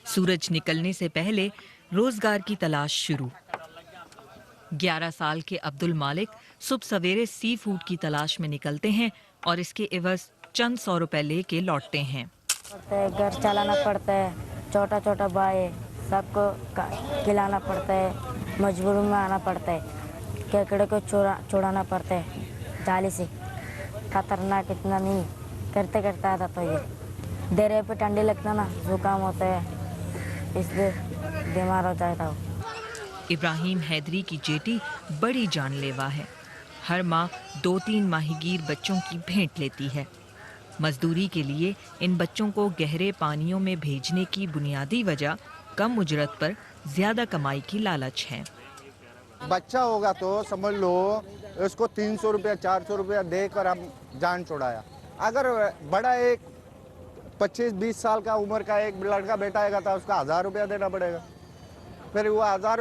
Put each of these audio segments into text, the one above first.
सूरज निकलने से पहले रोजगार की तलाश शुरू। 11 साल के अब्दुल मालिक सुबह सवेरे सी फूड की तलाश में निकलते हैं और इसके एवज चंद 100 रुपए लेके लौटते हैं। घर चलाना पड़ता है, छोटा छोटा भाई सबको खिलाना पड़ता है, मजबूरी में आना पड़ता है, केकड़े को छुड़ाना पड़ता है जाली से। खतरनाक इतना नहीं करते करते आता तो ये देरे पे ठंडी लगता ना, जुकाम होता है, इसलिए बीमार हो जाता हूँ। इब्राहिम हैदरी की जेटी बड़ी जानलेवा है। हर माह 2-3 माहीगीर बच्चों की भेंट लेती है। मजदूरी के लिए इन बच्चों को गहरे पानियों में भेजने की बुनियादी वजह कम उजरत पर ज्यादा कमाई की लालच है। बच्चा होगा तो समझ लो उसको 300 रुपया 400 रुपया देकर हम जान छुड़ाया। अगर बड़ा एक 25-20 साल का उम्र का एक लड़का बेटा आएगा तो उसका 1000 रुपया देना पड़ेगा। फिर वो 1000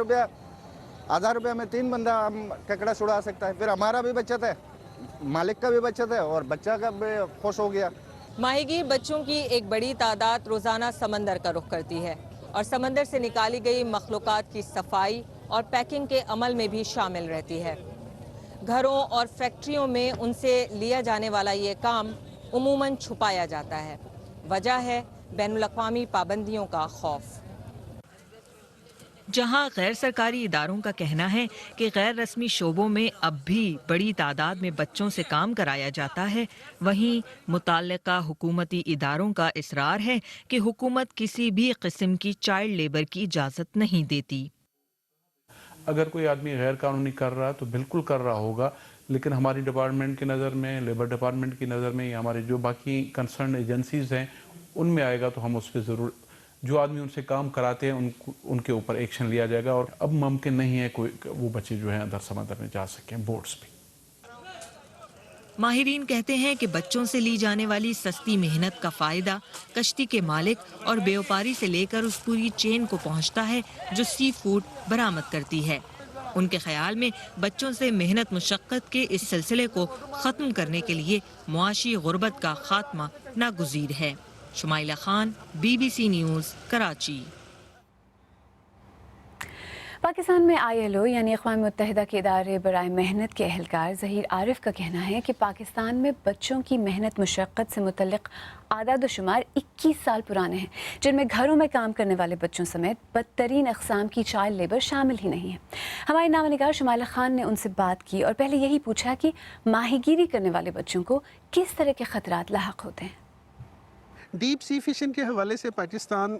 रुपया में 3 बंदा हम केकड़ा छुड़ा सकता है। फिर हमारा भी बचत है, मालिक का भी बचत है और बच्चा का भी खुश हो गया। माहीगीर बच्चों की एक बड़ी तादाद रोजाना समंदर का रुख करती है और समंदर से निकाली गई मखलूकात की सफाई और पैकिंग के अमल में भी शामिल रहती है। घरों और फैक्ट्रियों में उनसे लिया जाने वाला ये काम उमूमन छुपाया जाता है। वजह है बैनुल-अक़वामी पाबंदियों का खौफ। जहां गैर सरकारी इदारों का कहना है कि गैर रस्मी शोबों में अब भी बड़ी तादाद में बच्चों से काम कराया जाता है, वहीं मुताल्लिका हुकूमती इदारों का इसरार है कि हुकूमत किसी भी किस्म की चाइल्ड लेबर की इजाज़त नहीं देती। अगर कोई आदमी गैर कानूनी कर रहा है तो बिल्कुल कर रहा होगा, लेकिन हमारी डिपार्टमेंट की नज़र में, लेबर डिपार्टमेंट की नज़र में या हमारे जो बाकी कंसर्न एजेंसीज हैं उनमें आएगा तो हम उस पर ज़रूर, जो आदमी उनसे काम कराते हैं उनके ऊपर एक्शन लिया जाएगा। और अब मुमकिन नहीं है कोई वो बच्चे जो हैं अंदर समंदर में जा सकें बोट्स पे। माहिरीन कहते हैं कि बच्चों से ली जाने वाली सस्ती मेहनत का फायदा कश्ती के मालिक और व्यापारी से लेकर उस पूरी चेन को पहुंचता है जो सी फूड बरामद करती है। उनके ख्याल में बच्चों से मेहनत मुशक्कत के इस सिलसिले को ख़त्म करने के लिए मुआशी गुर्बत का खात्मा नागुज़ीर है। Shumaila Khan, BBC news, Karachi. पाकिस्तान में ILO यानी अक़वाम मुत्तहिदा के इदारे बराए मेहनत के अहलकार ज़हीर आरिफ का कहना है कि पाकिस्तान में बच्चों की मेहनत मुशक्क़त से मुतल्लिक़ आदाद शुमार 21 साल पुराने हैं, जिनमें घरों में काम करने वाले बच्चों समेत बदतरीन अक़साम की चाइल्ड लेबर शामिल ही नहीं है। हमारी नामनिगार शुमाइला खान ने उनसे बात की और पहले यही पूछा कि माहीगीरी करने वाले बच्चों को किस तरह के ख़तरात लाहक होते हैं। डीप सी फिशिंग के हवाले से पाकिस्तान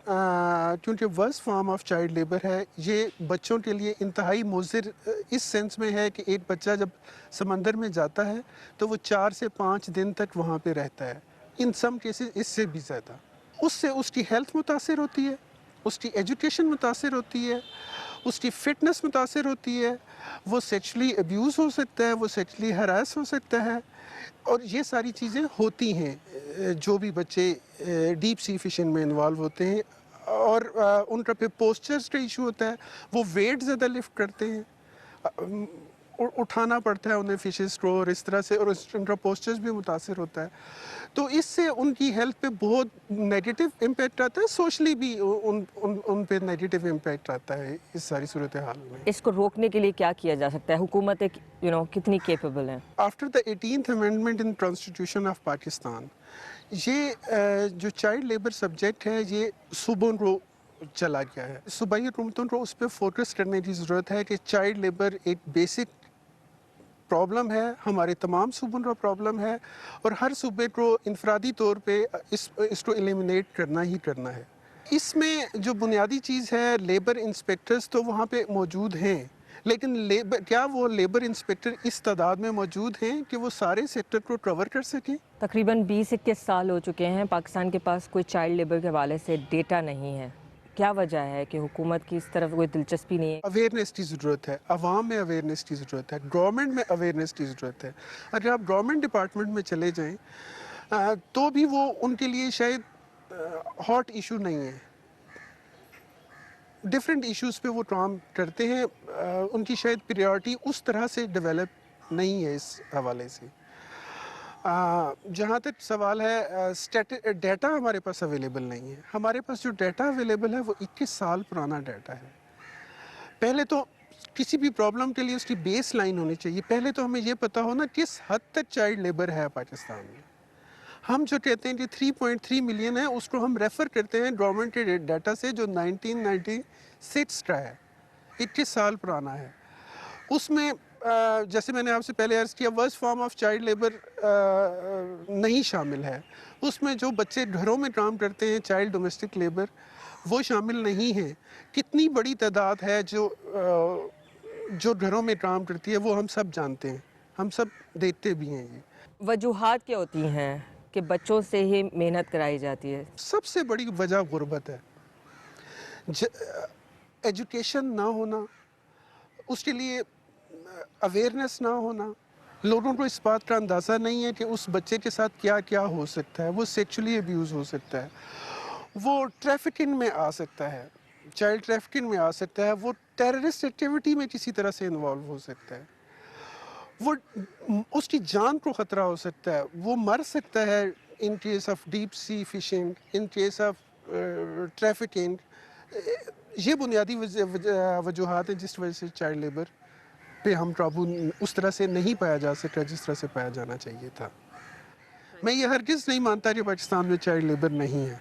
चूँकि worst form of child labour है, ये बच्चों के लिए इंतहाई मुज़िर इस सेंस में है कि एक बच्चा जब समंदर में जाता है तो वो 4 से 5 दिन तक वहाँ पे रहता है, इन सम केसेस इससे भी ज़्यादा। उससे उसकी हेल्थ मुतासिर होती है, उसकी एजुकेशन मुतासिर होती है, उसकी फ़िटनेस मुतासिर होती है, वो सेक्सुअली अब्यूज़ हो सकता है, वो सेक्सुअली हरास हो सकता है, और ये सारी चीज़ें होती हैं जो भी बच्चे डीप सी फिशिंग में इन्वॉल्व होते हैं। और उनका फिर पोस्चर्स का इशू होता है, वो वेट ज़्यादा लिफ्ट करते हैं, उठाना पड़ता है उन्हें फिशेस को, और इस तरह से, और उनका पोस्चर्स भी मुतासिर होता है, तो इससे उनकी हेल्थ पे बहुत नेगेटिव इम्पैक्ट आता है, सोशली भी उन पे नेगेटिव इम्पैक्ट आता है इस सारी सूरत हाल में। इसको रोकने के लिए क्या किया जा सकता है? हुकूमत कितनी केपेबल है? After the 18th amendment in constitution of Pakistan, ये जो चाइल्ड लेबर सब्जेक्ट है ये सुबह को चला गया है। सूबाई हुकूमतों को उस पर फोकस करने की ज़रूरत है कि चाइल्ड लेबर एक बेसिक प्रॉब्लम है, हमारे तमाम सूबों का प्रॉब्लम है, और हर सूबे को इनफरादी तौर पे इसको एलिमिनेट करना ही करना है। इसमें जो बुनियादी चीज़ है, लेबर इंस्पेक्टर्स तो वहाँ पे मौजूद हैं, लेकिन क्या वो लेबर इंस्पेक्टर इस तादाद में मौजूद हैं कि वो सारे सेक्टर को कवर कर सकें? तकरीबन 20-21 साल हो चुके हैं, पाकिस्तान के पास कोई चाइल्ड लेबर के हवाले से डेटा नहीं है। क्या वजह है कि हुकूमत की इस तरफ कोई दिलचस्पी नहीं है? अवेयरनेस की ज़रूरत है, अवाम में अवेयरनेस की ज़रूरत है, गवर्नमेंट में अवेयरनेस की ज़रूरत है। अगर आप गवर्नमेंट डिपार्टमेंट में चले जाएं तो भी वो उनके लिए शायद हॉट इशू नहीं है, डिफरेंट इश्यूज़ पे वो काम करते हैं, उनकी शायद प्रायोरिटी उस तरह से डेवलप नहीं है इस हवाले से। जहाँ तक सवाल है डाटा हमारे पास अवेलेबल नहीं है। हमारे पास जो डाटा अवेलेबल है वो 21 साल पुराना डाटा है। पहले तो किसी भी प्रॉब्लम के लिए उसकी बेस लाइन होनी चाहिए। पहले तो हमें ये पता होना किस हद तक चाइल्ड लेबर है पाकिस्तान में। हम जो कहते हैं कि 3.3 मिलियन है, उसको हम रेफ़र करते हैं गवर्नमेंट के डाटा से जो 1996 का है, 21 साल पुराना है। उसमें जैसे मैंने आपसे पहले अर्ज़ किया, worst form of child labour नहीं शामिल है। उसमें जो बच्चे घरों में काम करते हैं, चाइल्ड डोमेस्टिक लेबर, वो शामिल नहीं है। कितनी बड़ी तादाद है जो घरों में काम करती है, वो हम सब जानते हैं, हम सब देखते भी हैं। ये वजूहात क्या होती हैं कि बच्चों से ही मेहनत कराई जाती है? सबसे बड़ी वजह गुर्बत है। एजुकेशन ना होना, उसके लिए अवेयरनेस ना होना, लोगों को इस बात का अंदाज़ा नहीं है कि उस बच्चे के साथ क्या क्या हो सकता है। वो सेक्सुअली अब्यूज़ हो सकता है, वो ट्रैफिकिंग में आ सकता है, चाइल्ड ट्रैफिकिंग में आ सकता है, वो टेररिस्ट एक्टिविटी में किसी तरह से इन्वॉल्व हो सकता है, वो उसकी जान को ख़तरा हो सकता है, वो मर सकता है in case of deep sea fishing, in case of trafficking. ये बुनियादी वजूहात हैं जिस वजह से चाइल्ड लेबर पे हम काबू उस तरह से नहीं पाया जा सकता जिस तरह से पाया जाना चाहिए था। मैं ये हरगिज़ नहीं मानता कि पाकिस्तान में चाइल्ड लेबर नहीं है।